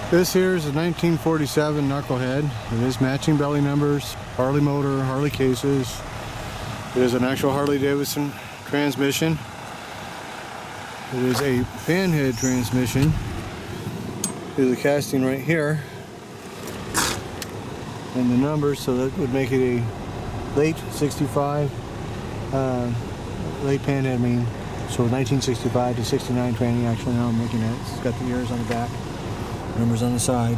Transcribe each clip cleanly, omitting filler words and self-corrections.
This here is a 1947 Knucklehead. It is matching belly numbers, Harley motor, Harley cases. It is an actual Harley Davidson transmission. It is a panhead transmission. There's a casting right here. And the numbers, so that would make it a late 65, late panhead, I mean. So 1965 to 69 tranny, actually now I'm looking at it. It's got the ears on the back, numbers on the side.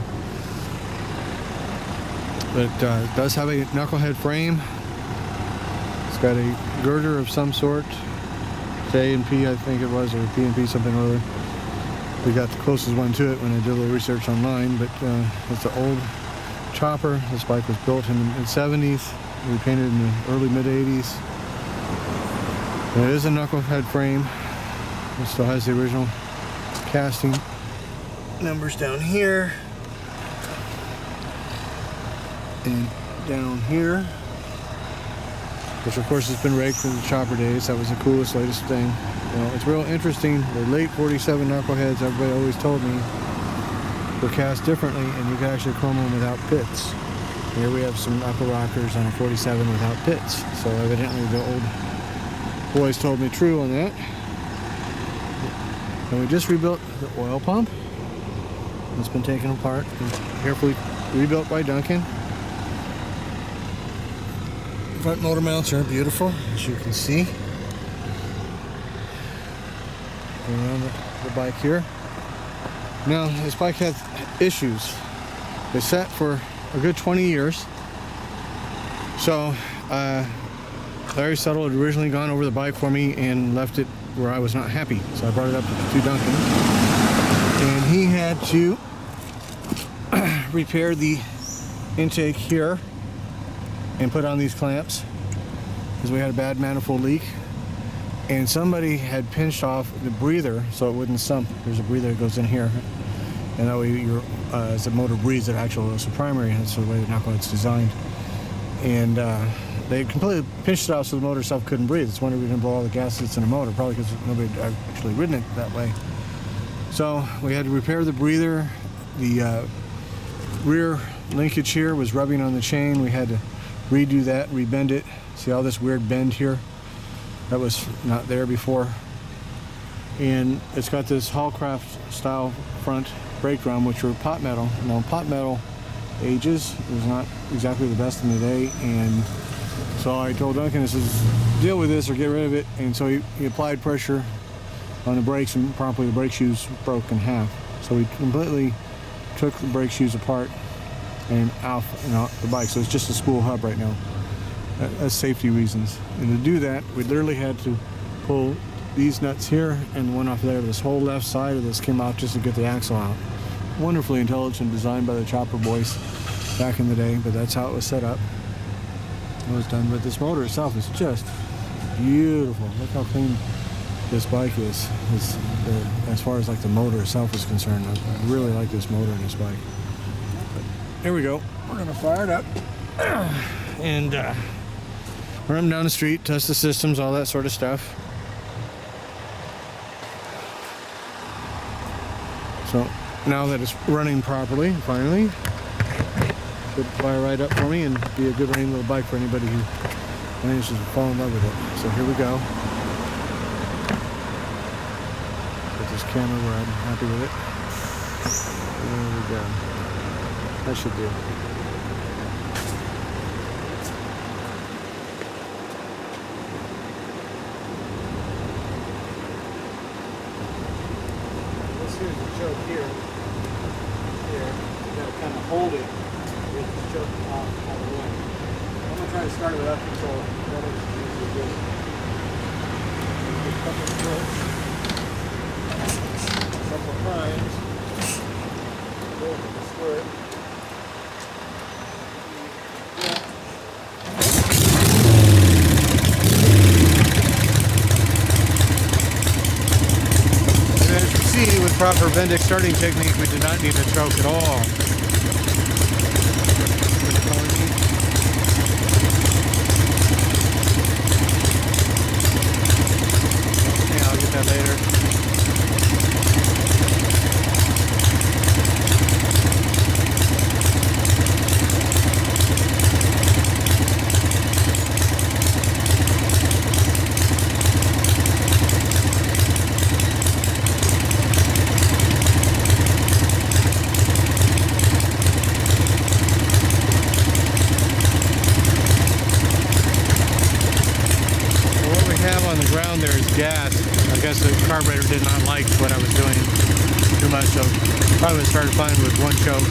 But it does have a Knucklehead frame. It's got a girder of some sort. It's A&P, I think it was, or P&P something or other. We got the closest one to it when I did a little research online, but it's an old chopper. This bike was built in the mid-70s, repainted in the early mid-80s. It is a Knucklehead frame. It still has the original casting numbers down here and down here, which of course has been raked from the chopper days. That was the coolest, latest thing. You know, it's real interesting. The late 47 Knuckleheads, everybody always told me, were cast differently, and you could actually chrome them without pits. Here we have some knuckle rockers on a 47 without pits. So evidently the old boys told me true on that. And we just rebuilt the oil pump. It's been taken apart and carefully rebuilt by Duncan. Front motor mounts are beautiful, as you can see. Around the bike here. Now, this bike had issues. It sat for a good 20 years. So, Larry Settle had originally gone over the bike for me and left it where I was not happy. So I brought it up to Duncan. And he had to repair the intake here and put on these clamps because we had a bad manifold leak. And somebody had pinched off the breather so it wouldn't sump. There's a breather that goes in here. And that way, as the motor breathes, it actually is the primary. That's the way the Knucklehead's designed. And they completely pinched it off so the motor itself couldn't breathe. It's wondering we didn't blow all the gas that's in the motor, probably because nobody had actually ridden it that way. So we had to repair the breather. The rear linkage here was rubbing on the chain. We had to redo that, rebend it. See all this weird bend here? That was not there before. And it's got this Hallcraft style front brake drum, which were pot metal. Now, pot metal ages. It was not exactly the best in the day, and so I told Duncan, this is deal with this or get rid of it. And so he applied pressure on the brakes, and promptly the brake shoes broke in half. So we completely took the brake shoes apart and out the bike. So it's just a spool hub right now. That's safety reasons. And to do that, we literally had to pull these nuts here and one off there. This whole left side of this came out just to get the axle out. Wonderfully intelligent, designed by the chopper boys back in the day, but that's how it was set up. It was done, but this motor itself is just beautiful. Look how clean this bike is. As far as like the motor itself is concerned, I really like this motor in this bike. But here we go. We're gonna fire it up and run down the street, test the systems, all that sort of stuff. So now that it's running properly, finally, should fire right up for me and be a good running little bike for anybody who manages to fall in love with it. So here we go. Put this camera where I'm happy with it. There we go. That should do it. Here's the choke here. You gotta kind of hold it with the choke off all the way. I'm gonna try to start it without control. That is usually good. A couple of strokes, a couple of primes, go with the squirt. With proper Vendic starting technique, we did not need to choke at all. Yeah, I'll get that later. probably would have started fine with one choke.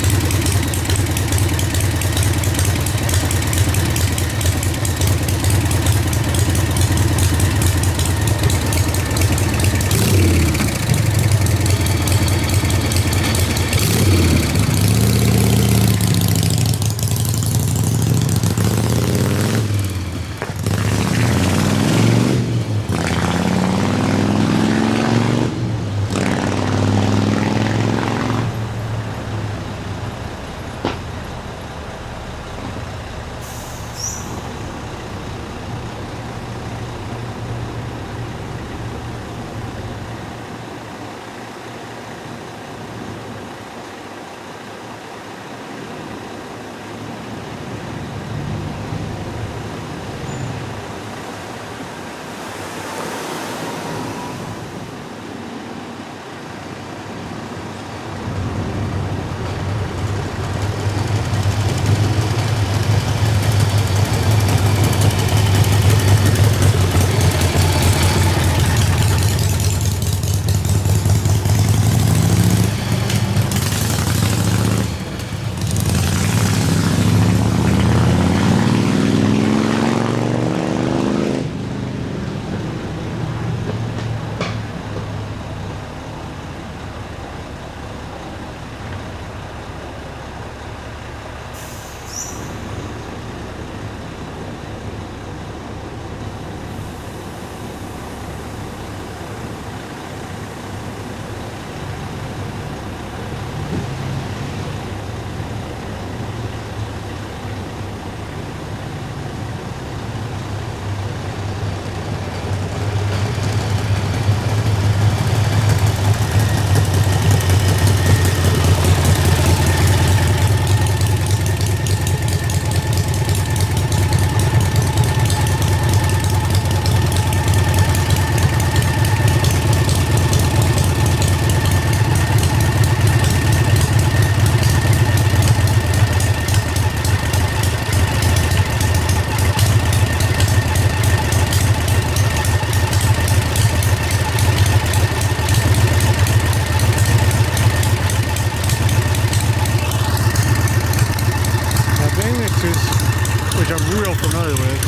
Which I'm real familiar with,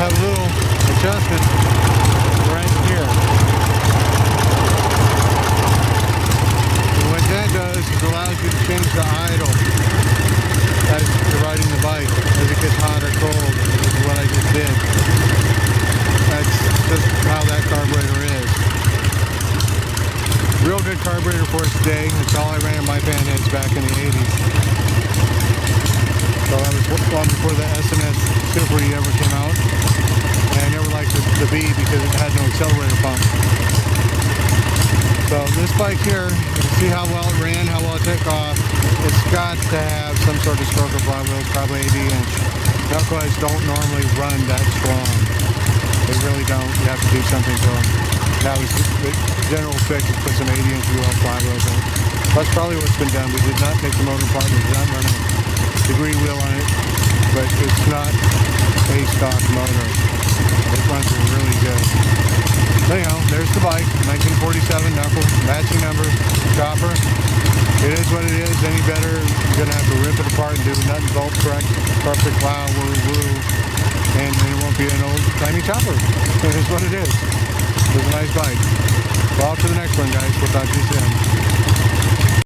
have a little adjustment right here. And what that does is allows you to change the idle as you're riding the bike, as it gets hot or cold, which is what I just did. That's just how that carburetor is. Real good carburetor for its day. It's all I ran in my panheads back in the 80s. So that was long before the S&S Super E ever came out. And I never liked the B because it had no accelerator pump. So this bike here, you can see how well it ran, how well it took off. It's got to have some sort of stroker flywheels, probably 80-inch. Knuckleheads don't normally run that strong. They really don't. You have to do something to them. That was the general fix, is put some 80-inch UL flywheels in it. That's probably what's been done. We did not take the motor apart. We did not run a degree wheel on it, but it's not a stock motor. It runs really good. But anyhow, there's the bike, 1947 Knuckle, matching number, chopper. It is what it is. Any better, you're going to have to rip it apart and do nut and bolt correct, perfect, wow, woo, woo, and then it won't be an old tiny chopper. It is what it is. It was a nice bike. Well, on to the next one, guys. We'll talk to you soon.